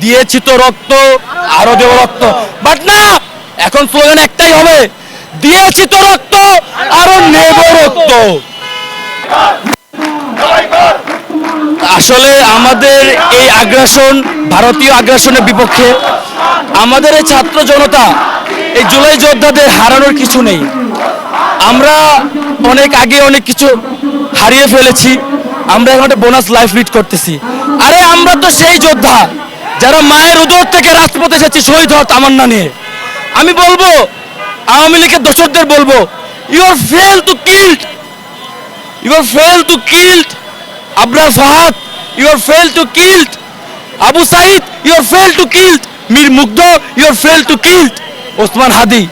দিয়েছি তো রক্ত, আরো দেব রক্ত। বাট না, এখন স্লোগান একটাই হবে, দিয়েছি তো রক্ত, আরো নেব রক্ত। আসলে আমাদের এই আগ্রাসন, ভারতীয় আগ্রাসনের বিপক্ষে আমাদের এই ছাত্র জনতা, এই জুলাই যোদ্ধাদের হারানোর কিছু নেই। আমরা অনেক আগে অনেক কিছু হারিয়ে ফেলেছি, আমরা এখন একটা বোনাস লাইফ লিড করতেছি। আরে আমরা তো সেই যোদ্ধা যারা মায়ের উদর থেকে রাজপথে এসেছি শহীদ হওয়ার তামান্না নিয়ে। আমি বলবো, আওয়ামী লীগের দোসরদের বলবো, you are fail to killed, you are fail to killed Abrar Fahad, you are fail to killed Abu Sayed, you are fail to killed Mir Mugdho, you are fail to killed Osman Hadi.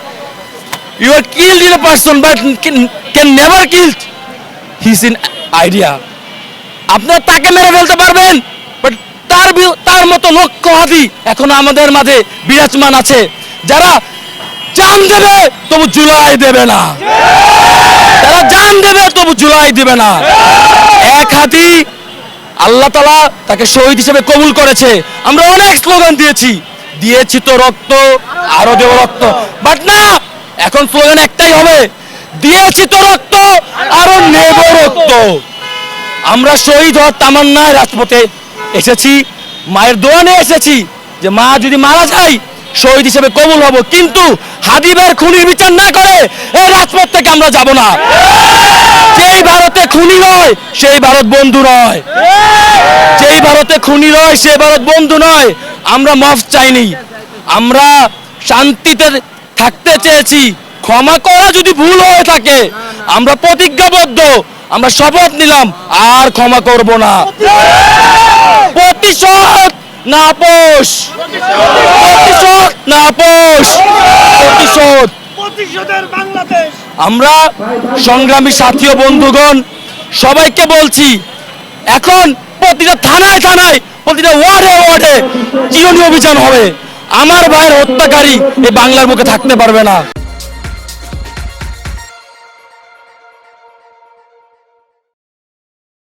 You are killed in a person but can never killed his in idea. আপনারা তাকে মেরে ফেলতে পারবেন, but তার মতো লক্ষ্যহাদি এখনো আমাদের মাঝে বিরাজমান আছে, যারা জান দেবে তবু জুলাই দেবে না, তারা জান দেবে তবু জুলাই দেবে না। এক হাতি আল্লাহ তাআলা তাকে শহীদ হিসেবে কবুল করেছে। আমরা অনেক স্লোগান দিয়েছি, দিয়েছি তো রক্ত, আরো দেব রক্ত। বাট না, এখন স্লোগান একটাই হবে, দিয়েছি তো রক্ত, আরো নেব রক্ত। আমরা শহীদ হওয়ার তামান্নায় রাজপথে এসেছি, মায়ের দোয়া নিয়ে এসেছি যে মা যদি মারা যায় শহীদ হিসেবে কবুল হব, কিন্তু হাদিবের খুনির বিচার না করে এই রাজপথ থেকে আমরা যাব না। যেই ভারতে খুনি নয় সেই ভারত বন্ধু নয়, যেই ভারতে খুনি নয় সেই ভারত বন্ধু নয়। আমরা মাফ চাইনি, আমরা শান্তিতে থাকতে চেয়েছি। ক্ষমা করা যদি ভুল হয়ে থাকে, আমরা প্রতিজ্ঞাবদ্ধ, আমরা শপথ নিলাম আর ক্ষমা করব না। প্রতিশোধ না আপোষ, প্রতিশোধ না আপোষ, প্রতিশোধ। আমরা সংগ্রামী সাথী ও বন্ধুগণ সবাইকে বলছি, এখন প্রতিটা থানায় থানায়, প্রতিটা ওয়ার্ডে ওয়ার্ডে চিরুনি অভিযান হবে। আমার ভাইয়ের হত্যাকারী এই বাংলার বুকে থাকতে পারবে না।